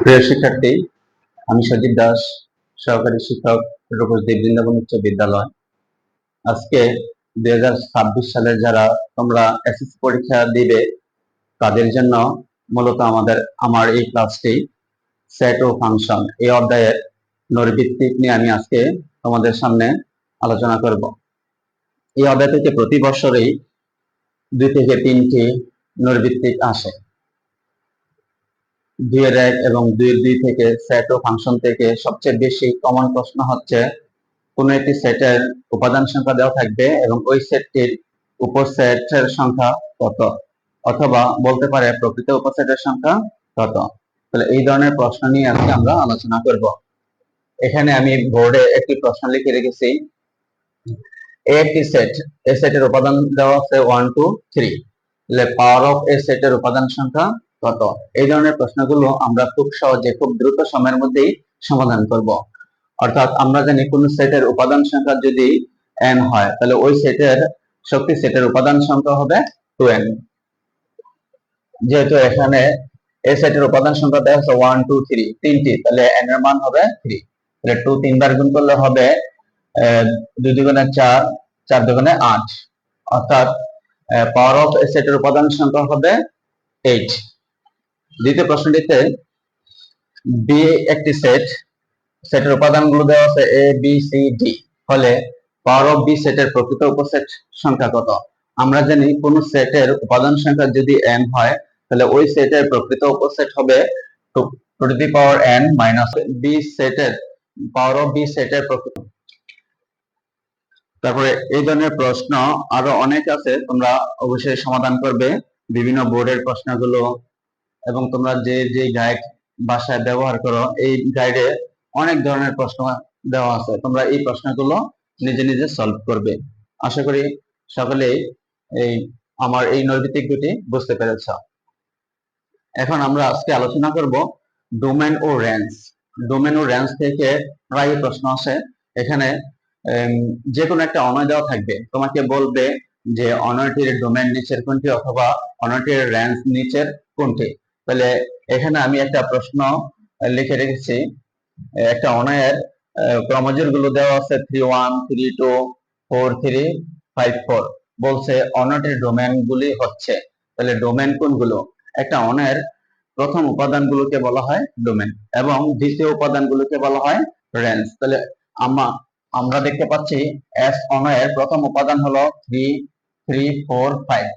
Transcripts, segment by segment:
প্রিয় শিক্ষার্থী, আমি সজীব দাস, সহকারী শিক্ষক, রূপসী বৃন্দাবন উচ্চ বিদ্যালয়। আজকে 2026 সালের যারা তোমরা এসএসসি পরীক্ষা দিবে তাদের জন্য মূলত আমার এই ক্লাসটি সেট ও ফাংশন এই অধ্যায়ের নৈর্ভিত্তিক নিয়ে আমি আজকে তোমাদের সামনে আলোচনা করব। এই অধ্যায় থেকে প্রতি বছরই 2 থেকে 3টি নৈর্ভিত্তিক আসে। 2-1 এবং 2-2 থেকে সেট ও ফাংশন থেকে সবচেয়ে বেশি কমন প্রশ্ন হচ্ছে কোনো একটি সেটের উপাদান সংখ্যা দেওয়া থাকবে এবং ওই সেটটির উপসেটের সংখ্যা কত, অথবা বলতে পারে প্রকৃত উপসেটের সংখ্যা কত। তাহলে এই ধরনের প্রশ্ন নিয়ে আজকে আমরা আলোচনা করব। এখানে আমি বোর্ডে একটি প্রশ্ন লিখে রেখেছি। একটি সেট, এই সেটের উপাদান দেওয়া আছে 1 2 3, তাহলে পাওয়ার অফ এ সেটের উপাদান সংখ্যা কত। এই ধরনের প্রশ্নগুলো আমরা খুব সহজে, খুব দ্রুত সময়ের মধ্যেই সমাধান করব। অর্থাৎ আমরা জানি কোন সেটের উপাদান সংখ্যা যদি n হয়, তাহলে ওই শক্তি সেটের উপাদান সংখ্যা হবে 2n। যেহেতু এখানে এই সেটের উপাদান সংখ্যা দেওয়া আছে 1 2 3, তিনটি, তাহলে n এর মান হবে 3। তাহলে 2 তিনবার গুণ করলে হবে 2 দুগুণে 4, 4 দুগুণে 8, অর্থাৎ পাওয়ার অফ এ সেটের উপাদান সংখ্যা হবে 8। দ্বিতীয় প্রশ্নটিতে বি একটি সেটের উপাদানগুলো দেওয়া আছে এ বি সি ডি, ফলে পাওয়ার অফ বি সেটের প্রকৃত উপসেট সংখ্যা কত। আমরা জানি কোন সেটের উপাদান সংখ্যা যদি n হয়, তাহলে ওই সেটের প্রকৃত উপসেট হবে to the power n minus B সেটের পাওয়ার অফ বি সেটের প্রকৃত। তারপরে এই ধরনের প্রশ্ন আরো অনেক আছে, তোমরা অবশ্যই সমাধান করবে বিভিন্ন বোর্ডের প্রশ্নগুলো, এবং তোমরা যে যে গাইড বাসায় ব্যবহার করো এই গাইডে অনেক ধরনের প্রশ্ন দেওয়া আছে, তোমরা এই প্রশ্নগুলো নিজে নিজে সলভ করবে। আশা করি সকলেই এই আমার এই নৈর্ভিত্তিক দুটি বুঝতে পেরেছ। এখন আমরা আজকে আলোচনা করব ডোমেন ও রেঞ্জ। ডোমেন ও রেঞ্জ থেকে প্রায় প্রশ্ন আসে। এখানে যে কোনো একটা অনয় দেওয়া থাকবে, তোমাকে বলবে যে অনয়টির ডোমেন নিচের কোনটি অথবা অনয়টির রেঞ্জ নিচের কোনটি। তাহলে এখানে আমি একটা প্রশ্ন লিখে রেখেছি। একটা অনয়ের ক্রমজোর গুলো দেওয়া আছে 3 1 3 2 4 3 5 4, বলছে অনয়টির ডোমেন গুলি হচ্ছে। তাহলে ডোমেন কোনগুলো? একটা অনয়ের প্রথম উপাদানগুলোকে বলা হয় ডোমেন এবং দ্বিতীয় উপাদানগুলোকে বলা হয় রেঞ্জ। তাহলে আমরা দেখতে পাচ্ছি এস অনয়ের প্রথম উপাদান হলো 3 3 4 5।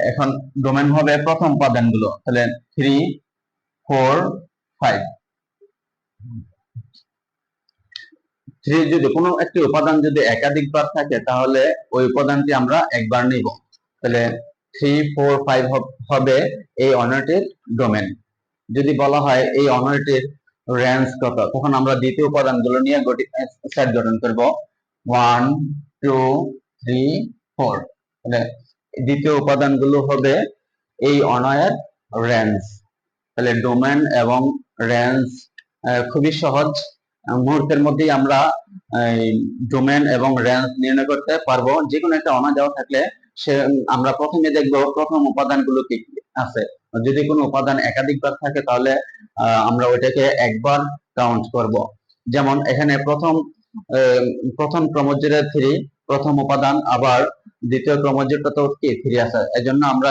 এখন ডোমেন হবে প্রথম উপাদানগুলো, তাহলে 3 4 5। 3 যদি কোনো একটি উপাদান যদি একাধিকবার থাকে তাহলে ওই উপাদানটি আমরা একবার নিব। তাহলে 3 4 5 হবে এই অনয়টির ডোমেন। যদি বলা হয় এই অনয়টির রেঞ্জ কত, তখন আমরা দ্বিতীয় উপাদানগুলো নিয়ে সেট গঠন করব 1 2 3 4। তাহলে দ্বিতীয় উপাদানগুলো হবে এই অনয়ের রেঞ্জ। তাহলে ডোমেন এবং রেঞ্জ খুবই সহজ, মুহূর্তের মধ্যেই আমরা ডোমেন এবং রেঞ্জ নির্ণয় করতে পারবো। যে কোনো একটা অনয় দেওয়া থাকলে আমরা প্রথমে দেখব প্রথম উপাদানগুলো কি কি আছে। যদি কোনো উপাদান একাধিকবার থাকে তাহলে আমরা ওইটাকে একবার কাউন্ট করব। যেমন এখানে প্রথম ক্রমজোরের 3 প্রথম উপাদান, আবার দ্বিতীয় ক্রমজোরটা তো কি 3 আছে, এজন্য আমরা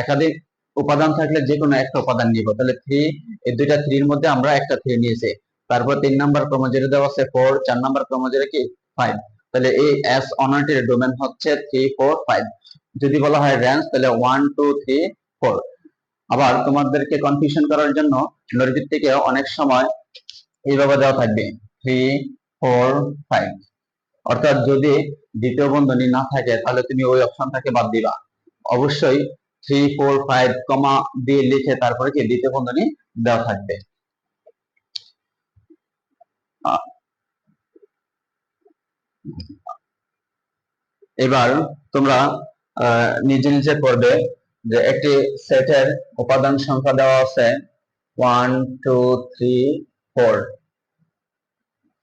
একাধিক উপাদান থাকলে যে কোনো একটা উপাদান নিব। তাহলে 3, এই দুইটা 3 এর মধ্যে আমরা একটা 3 নিয়েছি। তারপর 3 নাম্বার ক্রমজোরে দেওয়া আছে 4, 4 নাম্বার ক্রমজোরে কি 5। তাহলে এই এস অনয়টির ডোমেন হচ্ছে 3 4 5। যদি বলা হয় রেঞ্জ, তাহলে 1 2 3 4। আবার তোমাদেরকে কনফিউশন করার জন্য নৈর্ভিত্তিকে অনেক সময় এইভাবে দেওয়া থাকবে 3 4 5। অর্থাৎ যদি দ্বিতীয় বন্ধনী না থাকে তাহলে তুমি ওই অপশনটাকে বাদ দিবা। অবশ্যই 3 4 5 কমা দিয়ে লিখে তারপরে কি দ্বিতীয় বন্ধনী দেওয়া থাকবে। এবার তোমরা নিজে নিজে করবে যে একটি সেটের উপাদান সংখ্যা দেওয়া আছে 1 2 3 4,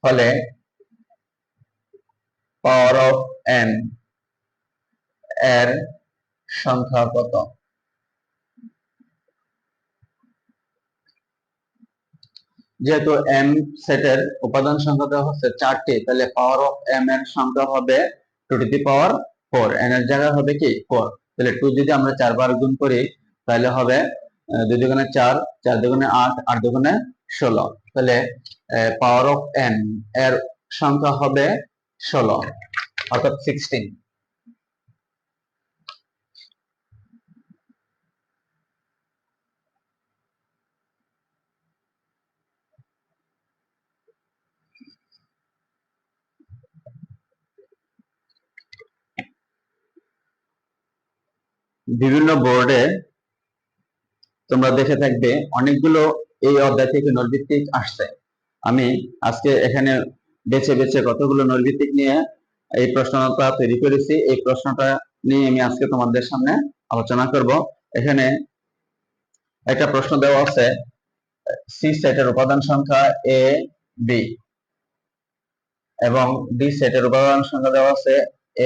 ফলে পাওয়ার অফ n এর সংখ্যা কত। যেহেতু এম সেটের উপাদান সংখ্যা দেওয়া হচ্ছে 4টি, তাহলে পাওয়ার অফ এম এর সংখ্যা হবে 2 এন এর জায়গায় হবে কি 4। তাহলে 2 যদি আমরা 4 বার গুণ করি তাহলে হবে 2 দুগুণে 4, 4 দুগুণে 8, 8 দুগুণে 16। তাহলে পাওয়ার অফ এন এর সংখ্যা হবে 16, অর্থাৎ 16। বিভিন্ন বোর্ডে তোমরা দেখে থাকবে অনেকগুলো এই অধ্যায় থেকে নৈর্ভিত্তিক আসছে। আমি আজকে এখানে বেছে বেছে কতগুলো নৈর্ভিত্তিক নিয়ে এই প্রশ্নটা তৈরি করেছি। এই প্রশ্নটা নিয়ে আমি আজকে তোমাদের সামনে আলোচনা করব। এখানে একটা প্রশ্ন দেওয়া আছে, সি সেটের উপাদান সংখ্যা এ বি এবং ডি সেটের উপাদান সংখ্যা দেওয়া আছে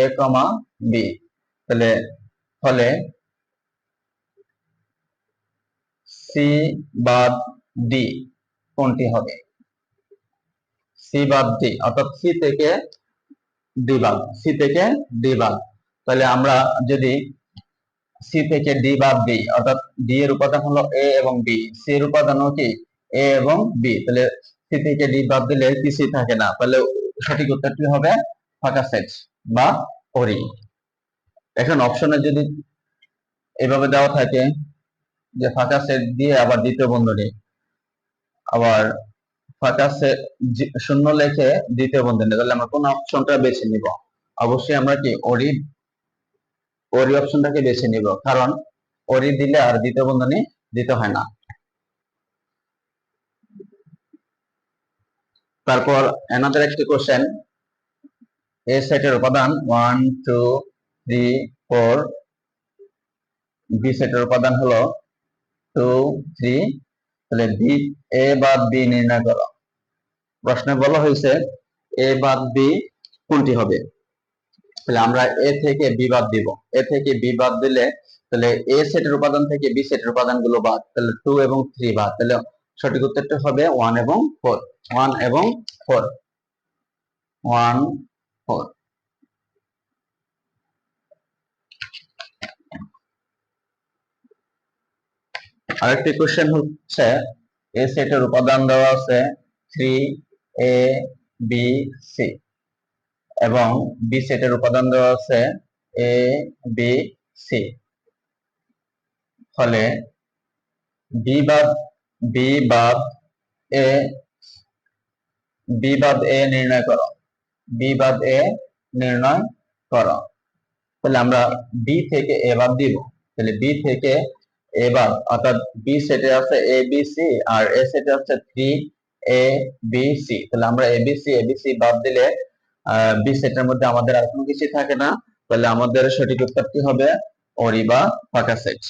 এ কমা বি। ফলে সি বাদ ডি কোনটি হবে? সি বাদ ডি, অর্থাৎ সি থেকে ডি বাদ। তাহলে আমরা যদি সি থেকে ডি বাদ দিই, অর্থাৎ ডি এর উপাদান হলো এ এবং বি, সি এর উপাদান হলো কি এ এবং বি, তাহলে সি থেকে ডি বাদ দিলে কিছুই থাকে না। তাহলে সঠিক উত্তরটি হবে ফাঁকা সেট বা ওরি। এখন অপশনে যদি এভাবে দেওয়া থাকে যে ফাঁকা সেট দিয়ে আবার দ্বিতীয় বন্ধনী, আবার ফাঁকা সেট শূন্য লেখে দ্বিতীয় বন্ধনী, তাহলে আমরা কোন অপশনটা বেছে নিব? অবশ্যই আমরা কি ওরি অপশনটাকে বেছে নিব, কারণ ওরি দিলে আর দ্বিতীয় বন্ধনী দিতে হয় না। তারপর অ্যানাদার একটি কোশ্চেন, এ সেটের উপাদান 1 2 3 4, বি সেটের উপাদান হলো 2 3, তাহলে বি এ বাদ বি নির্ণয় করো। প্রশ্নে বলা হয়েছে এ বাদ বি কোনটি হবে? তাহলে আমরা এ থেকে বি বাদ দিব। এ থেকে বি বাদ দিলে তাহলে এ সেটের উপাদান থেকে বি সেটের উপাদানগুলো বাদ, তাহলে 2 এবং 3 বাদ, তাহলে সঠিক উত্তরটা হবে 1 এবং 4। 1 এবং 4, 1 4। আরেকটি কোশ্চেন হচ্ছে, এ সেটের উপাদান দেওয়া আছে 3 এ বি সি এবং বি সেটের উপাদান দেওয়া আছে এ বি সি। ফলে বি বাদ এ নির্ণয় করো। বি বাদ এ নির্ণয় করো। তাহলে আমরা বি থেকে এ বাদ দিব। তাহলে বি থেকে এ বাদ, অর্থাৎ বি সেটে আছে এ বি সি আর এ সেটে আছে 3 এ বি সি। তাহলে আমরা এ বি সি বাদ দিলে বি সেটের মধ্যে আমাদের আর কোনো কিছু থাকে না। তাহলে আমাদের সঠিক উত্তরটি হবে ওরি বা ফাঁকা সেট।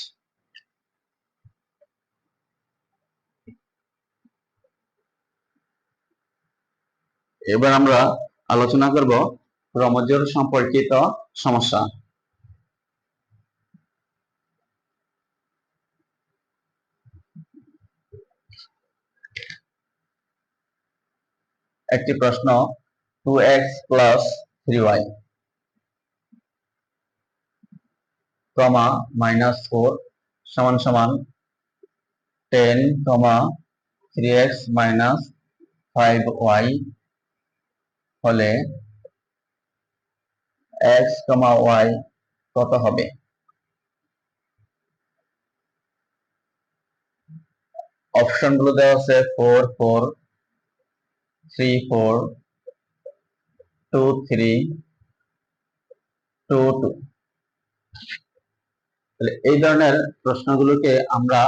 এবার আমরা আলোচনা করব ক্রমজোড় সম্পর্কিত সমস্যা। একটি প্রশ্ন, 2x প্লাস 3y কমা -4 সমান সমান 10 কমা 3x মাইনাস 5y হলে x কমা y কত হবে? অপশন গুলো দেওয়া আছে 4 4 3 4 2 3 2 2। তাহলে এই ধরনের প্রশ্নগুলোকে আমরা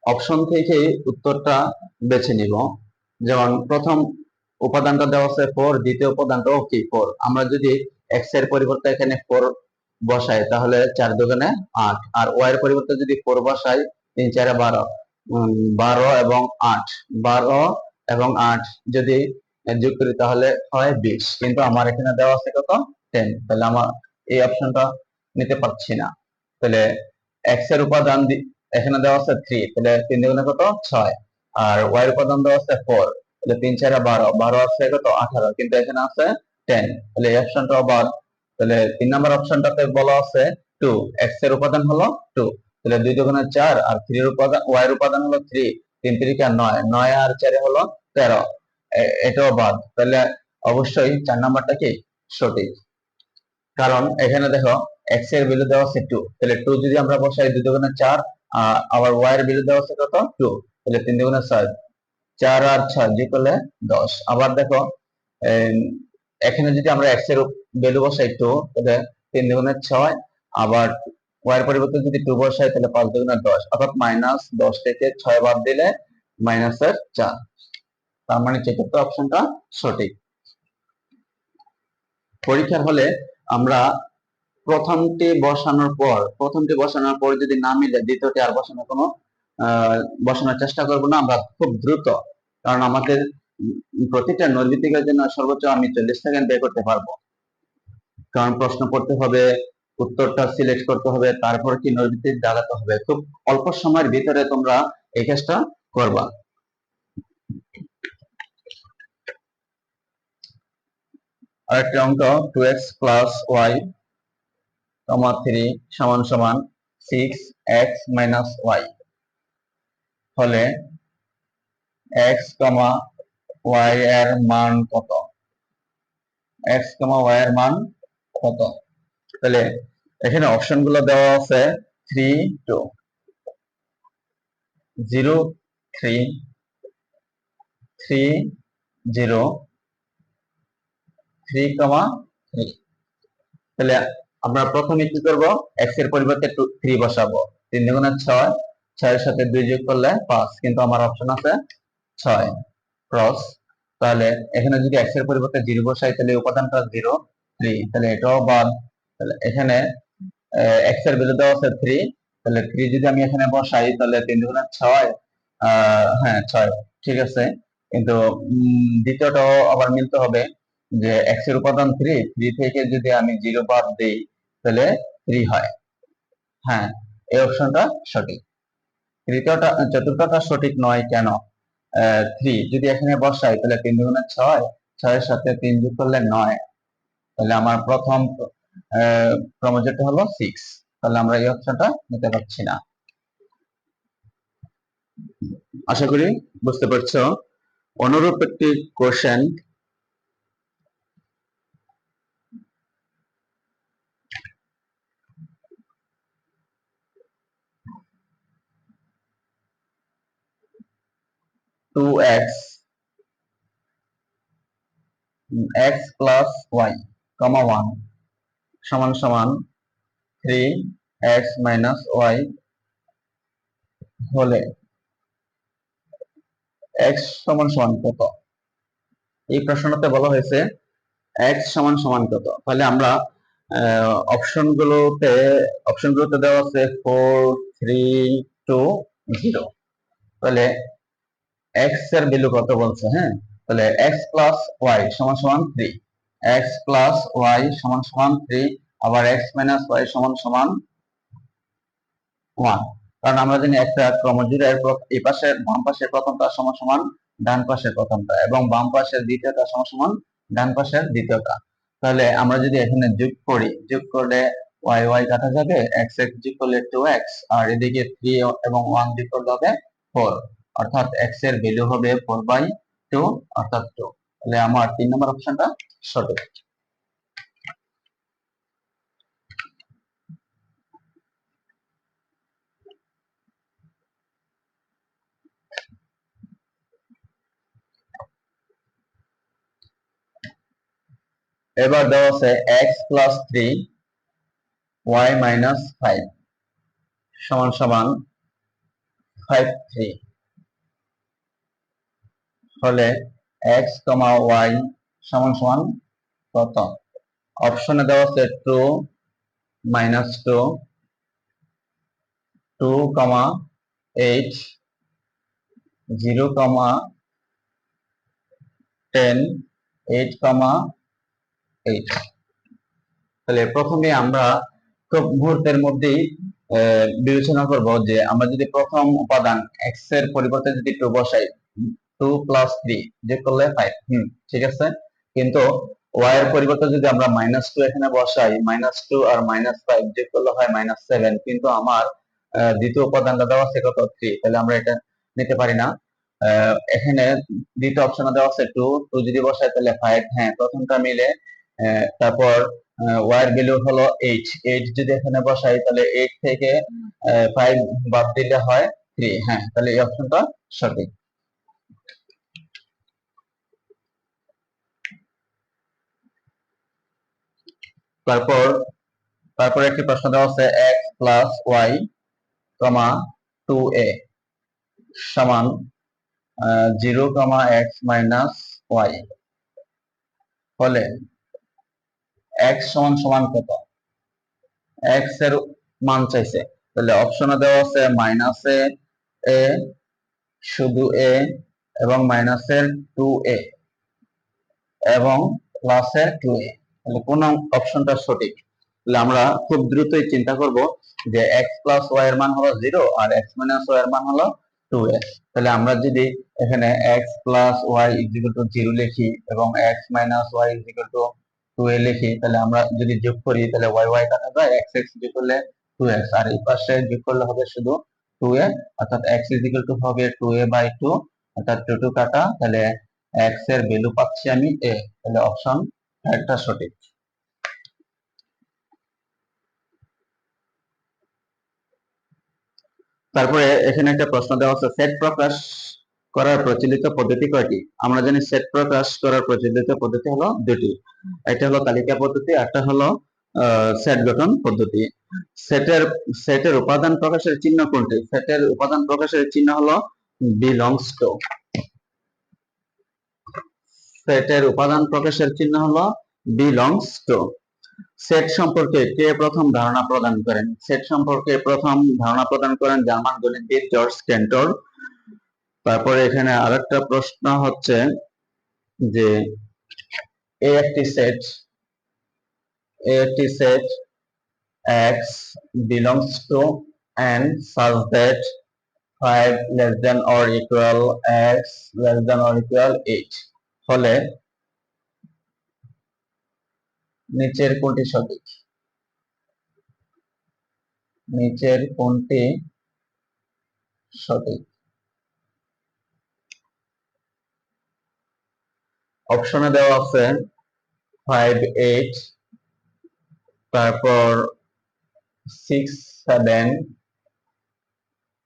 অপশন থেকে উত্তরটা বেছে নিব। যেমন প্রথম উপাদানটা দেওয়া আছে 4, দ্বিতীয় উপাদানটাও কি 4। আমরা যদি x এর পরিবর্তে এখানে 4 বসাই তাহলে 4 দুগুণে 8, আর y এর পরিবর্তে যদি 4 বসাই 3 4 12, 12 এবং 8, 12 এবং 8 যদি যোগ করি তাহলে হয় 20, কিন্তু আমার এখানে দেওয়া আছে কত 10। তাহলে আমার এই অপশনটা নিতে পারছি না। তাহলে x এর উপাদান এখানে দেওয়া আছে 3, তাহলে 3 দুগুণে কত 6, আর ওয়াই এর উপাদান দেওয়া আছে 4, তাহলে 3 4 12, 12 আছে কত 18, কিন্তু এখানে আছে 10, তাহলে এই অপশনটা বাদ। তাহলে 3 নাম্বার অপশনটাতে বলা আছে 2, x এর উপাদান হলো 2, তাহলে 2 দুগুণে 4, আর 3 এর উপাদান y এর উপাদান হলো 3, 3 3 9, 9 আর 4 হলো 13, এটাও বাদ। তাহলে অবশ্যই 4 নাম্বারটা কি সঠিক, কারণ এখানে দেখো x এর ভ্যালু দেওয়া আছে 2, তাহলে 2 যদি আমরা বসাই 2 দুগুণে 4, আবার y এর ভ্যালু দেওয়া আছে কত 2, তাহলে 3 দুগুণে 6, 4 আর 6 যোগ করলে 10। আবার দেখো এখানে যদি আমরা x এর ভ্যালু বসাই 2, তাহলে 3 দুগুণে 6, আবার y এর পরিবর্তে যদি 2 বসাই তাহলে 5 দুগুণে 10, অর্থাৎ -10 থেকে 6 বাদ দিলে -4, তার মানে চতুর্থ অপশনটা সঠিক। পরীক্ষার হলে আমরা প্রথমটি বসানোর পর যদি না মিলে দ্বিতীয়টি আর বসানোর চেষ্টা করব না আমরা খুব দ্রুত, কারণ আমাদের প্রতিটা নৈর্ব্যক্তিকের জন্য সর্বোচ্চ আমি 40 সেকেন্ড ব্যয় করতে পারবো, কারণ প্রশ্ন পড়তে হবে, উত্তরটা সিলেক্ট করতে হবে, তারপর কি নৈর্ব্যক্তিক দাঁড়াতে হবে। খুব অল্প সময়ের ভিতরে তোমরা এই কাজটা করবা। আরেকটি অঙ্ক 2x plus y, 3 সমান সমান 6x minus y হলে x, y এর মান কত? x, y এর মান কত? তাহলে এখানে অপশন গুলো দেওয়া আছে 3 2 0 3 3 0 3, 3। তাহলে আমরা প্রথমে কি করব, x এর পরিবর্তে 3 বসাবো, 3 দুগুণে 6, 6 এর সাথে 2 যোগ করলে 5, কিন্তু আমার অপশন আছে 6 ক্রস। তাহলে এখানে যদি x এর পরিবর্তে 0 বসাই তাহলে উপাদানটা 0 3, তাহলে এটাও বাদ। তাহলে এখানে x এর ভ্যালু দেওয়া আছে 3, তাহলে 3 যদি আমি এখানে বসাই তাহলে 3 দুগুণে 6, হ্যাঁ 6, ঠিক আছে, কিন্তু দ্বিতীয়টাও আবার মিলতে হবে যে x এর উপাদান 3, 3 থেকে যদি আমি 0 বাদ দেই তাহলে 3 হয়। হ্যাঁ, এই অপশনটা সঠিক। চতুর্থটা সঠিক নয় কেন? 3 যদি এখানে বসাই তাহলে 3 দুগুণে 6, 6 এর সাথে 3 যোগ করলে 9, তাহলে আমার প্রথম ক্রমজটা হলো 6, তাহলে আমরা এই অপশনটা নিতে পারছি না। আশা করি বুঝতে পারছো। অনুরূপ একটি কোশ্চেন x plus y, 1 সমান সমান 3x minus y হলে x সমান সমান কত? এই প্রশ্নটাতে বলা হয়েছে x সমান সমান কত। তাহলে আমরা অপশনগুলোতে দেওয়া আছে 4 3 2 0, তাহলে x এর ভ্যালু কত বলছে? হ্যাঁ, তাহলে x plus y সমান সমান 3, x plus y সমান সমান 3, আবার x minus y সমান সমান 1, কারণ আমরা জানি একটা ক্রমজোড়ের এই পাশের বাম পাশের প্রথমটা সমান সমান ডান পাশের প্রথমটা, এবং বাম পাশের দ্বিতীয়টা সমান সমান ডান পাশের দ্বিতীয়টা। তাহলে আমরা যদি এখানে যোগ করি, যোগ করলে y y কাটা যাবে, x x যোগ করলে 2x, আর এদিকে 3 এবং 1 যোগ করলে হবে 4, অর্থাৎ x এর ভ্যালু হবে 4/2, অর্থাৎ 2। তাহলে আমার 3 নম্বর অপশনটা সঠিক। এবার দেওয়া আছে x plus 3 y minus 5 সমান সমান 5 3 হলে x, y সমান সমান কত? অপশনে দেওয়া আছে 2 -2 2, 8 0, 10 8, 8। তাহলে প্রথমে আমরা খুব মুহূর্তের মধ্যেই বিবেচনা করব যে আমরা যদি প্রথম উপাদান x এর পরিবর্তে যদি 2 বসাই, 2 প্লাস 3 যোগ করলে 5, ঠিক আছে। কিন্তু y এর পরিবর্তে যদি আমরা -2 এখানে বসাই, -2 আর -5 যোগ করলে হয় -7, কিন্তু আমার দ্বিতীয় উপাদানটা দেওয়া আছে কত, 3, তাহলে আমরা এটা নিতে পারি না। এখানে দ্বিতীয় অপশনে দেওয়া আছে 2, 2 যদি বসাই তাহলে 5, হ্যাঁ প্রথমটা মিলে। তারপর y এর ভ্যালু হলো 8, 8 যদি এখানে বসাই তাহলে 8 থেকে 5 বাদ দিলে হয় 3, হ্যাঁ তাহলে এই অপশনটা সঠিক। তারপর তারপর একটি প্রশ্ন দেওয়া আছে x প্লাস y, 2a সমান 0, x মাইনাস y হলে x সমান সমান কত? x এর মান চাইছে, তাহলে অপশনে দেওয়া আছে -a, শুধু a, এবং মাইনাসের 2a এবং প্লাসের 2a, তাহলে কোন অপশনটা সঠিক? তাহলে আমরা খুব দ্রুতই চিন্তা করব যে x প্লাস y এর মান হলো 0 আর x মাইনাস y এর মান হলো 2a। তাহলে আমরা যদি এখানে x plus y equal to 0 লিখি এবং x minus y equal to 2a লিখি, তাহলে আমরা যদি যোগ করি তাহলে y y কাটা যায়, x x যোগ করলে 2x, আর এই পাশে যোগ করলে হবে শুধু 2a, অর্থাৎ x ইকুয়াল টু হবে 2a/2, অর্থাৎ 2 2 কাটা, তাহলে x এর ভ্যালু পাচ্ছি আমি a, তাহলে অপশন একটা সঠিক। তারপরে এখানে একটা প্রশ্ন দেওয়া আছে সেট প্রকাশ করার প্রচলিত পদ্ধতি কয়টি? আমরা জানি সেট প্রকাশ করার প্রচলিত পদ্ধতি হলো দুটি, একটা হলো তালিকা পদ্ধতি, একটা হলো সেট গঠন পদ্ধতি। সেটের উপাদান প্রকাশের চিহ্ন কোনটি? সেটের উপাদান প্রকাশের চিহ্ন হলো বিলংস টু। সেটের উপাদান প্রকাশের চিহ্ন হলো বিলংস টু। সেট সম্পর্কে কে প্রথম ধারণা প্রদান করেন? সেট সম্পর্কে প্রথম ধারণা প্রদান করেন জার্মান গণিতবিদ জর্জ ক্যান্টর। তারপরে এখানে আরেকটা প্রশ্ন হচ্ছে যে এ একটি set x belongs to n such that 5 less than or equal x less than or equal 8 হলে নিচের কোনটি সঠিক? নিচের কোনটি সঠিক? অপশনে দেওয়া আছে 5 8, তারপর 6 7,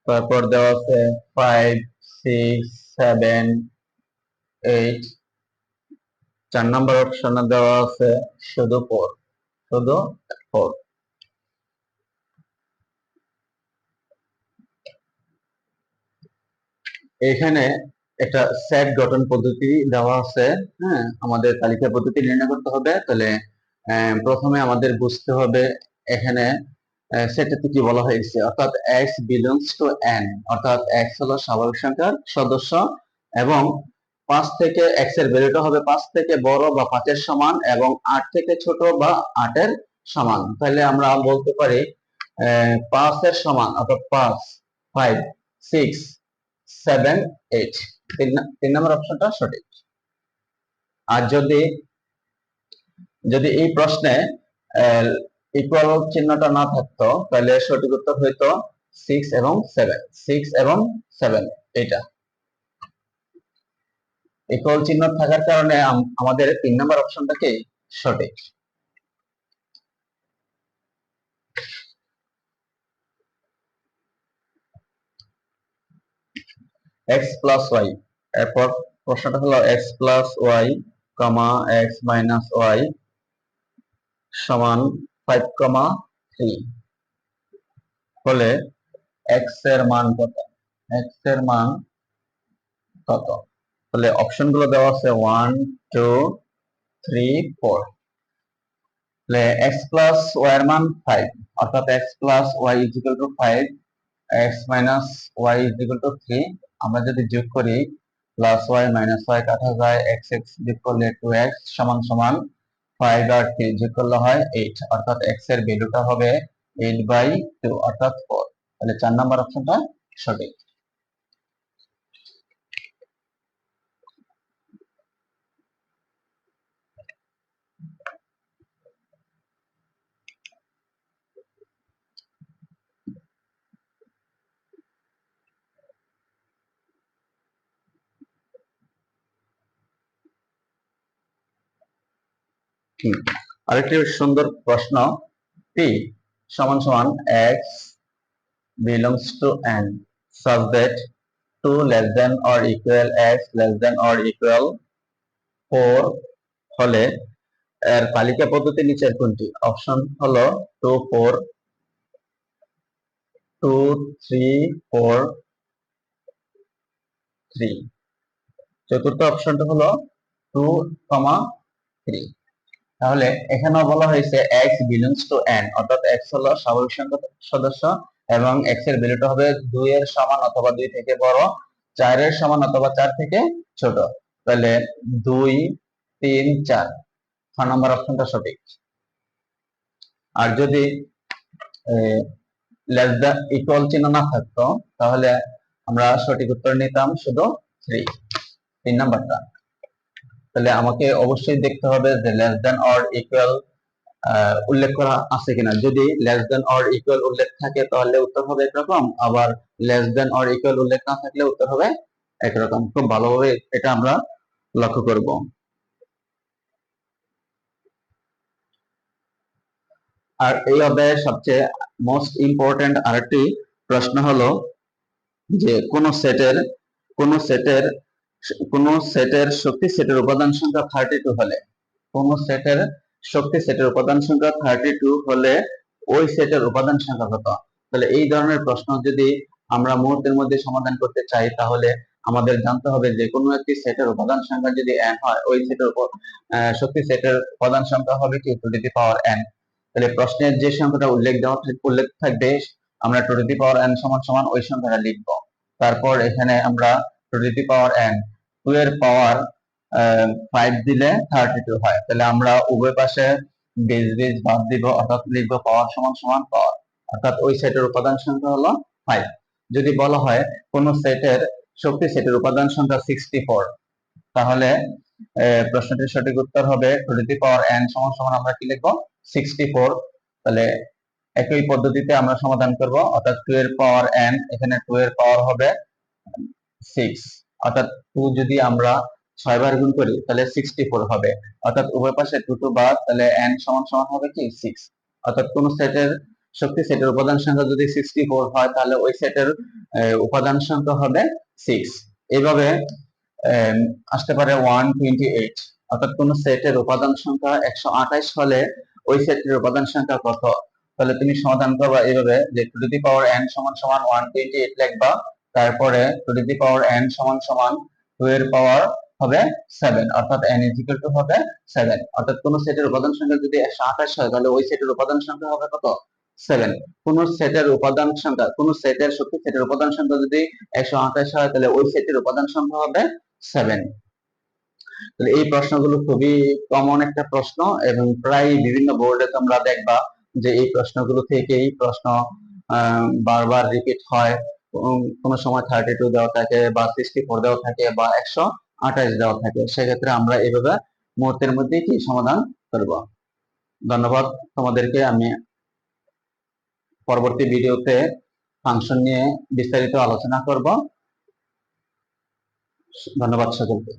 তারপর দেওয়া আছে 5 6 7 8, 4 নম্বর অপশনে দেওয়া আছে শুধু 4, শুধু 4। এখানে একটা সেট গঠন পদ্ধতি দেওয়া আছে, হ্যাঁ আমাদের তালিকা পদ্ধতি নির্ণয় করতে হবে। তাহলে প্রথমে আমাদের বুঝতে হবে এখানে সেটাতে কি বলা হয়েছে, অর্থাৎ x belongs to n, অর্থাৎ x হলো স্বাভাবিক সংখ্যার সদস্য এবং 5 থেকে x এর ভ্যালুটা হবে 5 থেকে বড় বা 5 এর সমান এবং 8 থেকে ছোট বা 8 এর সমান। তাহলে আমরা বলতে পারি 5 এর সমান, অর্থাৎ 5 5 6 7 8, 3 নম্বর অপশনটা সঠিক। আর যদি যদি এই প্রশ্নে ইকুয়াল চিহ্নটা না থাকতো তাহলে সঠিক উত্তর হইতো 6 এবং 7, 6 এবং 7, এটা ইকুয়াল চিহ্ন থাকার কারণে আমাদের 3 নম্বর অপশনটাকে সঠিক। x প্লাস y, এরপর প্রশ্নটা হলো x plus y, x minus y সমান 5, 3 হলে x এর মান কত? x এর মান কত? তাহলে অপশন গুলো দেওয়া আছে 1 2 3 4। তাহলে x প্লাস y এর মান 5, অর্থাৎ x plus y is equal to 5, x minus y is equal to 3। আমরা যদি যোগ করি প্লাস y মাইনাস y কাটা যায়, x x যোগ করলে 2x সমান সমান 5 আর 3 যোগ করলে হয় 8, অর্থাৎ x এর ভ্যালুটা হবে 8/2 অর্থাৎ 4। তাহলে 4 নাম্বার অপশনটা সঠিক। আরেকটি সুন্দর প্রশ্ন, p সমান সমান x belongs to n such that 2 less than or equal x less than or equal 4 হলে এর তালিকা পদ্ধতি নিচের কোনটি? অপশন হলো 2 4 2 3 4 3। চতুর্থ অপশনটা হলো 2, 3। তাহলে এখানেও বলা হয়েছে x belongs to n অর্থাৎ x হলো স্বাভাবিক সংখ্যার সদস্য এবং x এর ভ্যালুটা হবে 2 এর সমান অথবা 2 থেকে বড়, 4 এর সমান অথবা 4 থেকে ছোট। তাহলে 2 3 4 6 নম্বর অপশনটা সঠিক। আর যদি লেস দ্যান ইকুয়াল চিহ্ন না থাকতো তাহলে আমরা সঠিক উত্তর নিতাম শুধু 3 নাম্বারটা। তাহলে আমাকে অবশ্যই দেখতে হবে যে লেস দ্যান অর ইকুয়াল উল্লেখ করা আছে কিনা। যদি লেস দ্যান অর ইকুয়াল উল্লেখ থাকে তাহলে উত্তর হবে একরকম, আবার লেস দ্যান অর ইকুয়াল উল্লেখ না থাকলে উত্তর হবে একরকম। খুব ভালোভাবে এটা আমরা লক্ষ্য করব। আর এই অধ্যায়ের সবচেয়ে মোস্ট ইম্পর্টেন্ট আরেকটি প্রশ্ন হলো যে কোন সেটের শক্তি সেটের উপাদান সংখ্যা 32 হলে, কোন সেটের শক্তি সেটের উপাদান সংখ্যা 32 হলে ওই সেটের উপাদান সংখ্যা কত? তাহলে এই ধরনের প্রশ্ন যদি আমরা মুহূর্তের মধ্যে সমাধান করতে চাই তাহলে আমাদের জানতে হবে যে কোনো একটি সেটের উপাদান সংখ্যা যদি n হয় ওই সেটের শক্তি সেটের উপাদান সংখ্যা হবে কি টু দি পাওয়ার n। তাহলে প্রশ্নের যে সংখ্যাটা উল্লেখ থাকবে আমরা টু দি পাওয়ার n সমান সমান ওই সংখ্যাটা লিখব। তারপর এখানে আমরা টু দি পাওয়ার n 2 এর পাওয়ার 5 দিলে 32 হয়। তাহলে আমরা উভয় পাশে বেজ বাদ দিব অর্থাৎ লিখব পাওয়ার সমান সমান পাওয়ার, অর্থাৎ ওই সেটের উপাদান সংখ্যা হলো 5। যদি বলা হয় কোন সেটের শক্তি সেটের উপাদান সংখ্যা 64 তাহলে প্রশ্নটির সঠিক উত্তর হবে টু দি পাওয়ার n সমান সমান আমরা কি লিখব 64। তাহলে একই পদ্ধতিতে আমরা সমাধান করব, অর্থাৎ 2 এর পাওয়ার n, এখানে 2 এর পাওয়ার হবে 6, অর্থাৎ 2 যদি আমরা 6 বার গুণ করি তাহলে 64 হবে, অর্থাৎ উভয় পাশে 2 2 বাদ, তাহলে n সমান সমান হবে কি 6। অর্থাৎ কোন সেটের শক্তি সেটের উপাদান সংখ্যা যদি 64 হয় তাহলে ওই সেটের উপাদান সংখ্যা হবে 6। এইভাবে আসতে পারে 128, অর্থাৎ কোন সেটের উপাদান সংখ্যা 128 হলে ওই সেটের উপাদান সংখ্যা কত? তাহলে তুমি সমাধান করবা এইভাবে যে টু দি পাওয়ার n সমান সমান 128 লিখবা, তারপরে টু দি পাওয়ার n সমান সমান 2 এর পাওয়ার হবে 7, অর্থাৎ n ইজ ইকুয়াল টু হবে 7। অর্থাৎ কোন সেটের উপাদান সংখ্যা যদি 128 হয় তাহলে ওই সেটের উপাদান সংখ্যা হবে কত? 7। কোন সেটের উপাদান সংখ্যা, কোন সেটের শক্তি সেটের উপাদান সংখ্যা যদি 128 হয় তাহলে ওই সেটের উপাদান সংখ্যা হবে 7। তাহলে এই প্রশ্নগুলো খুবই কমন একটা প্রশ্ন এবং প্রায় বিভিন্ন বোর্ডে তোমরা দেখবা যে এই প্রশ্নগুলো থেকেই প্রশ্ন বারবার রিপিট হয়। কোন সময় 32 দেওয়া থাকে বা 64 দেওয়া থাকে বা 128 দেওয়া থাকে, সেক্ষেত্রে আমরা এইভাবে মুহূর্তের মধ্যে কি সমাধান করব। ধন্যবাদ তোমাদেরকে। আমি পরবর্তী ভিডিওতে ফাংশন নিয়ে বিস্তারিত আলোচনা করব। ধন্যবাদ সকলকে।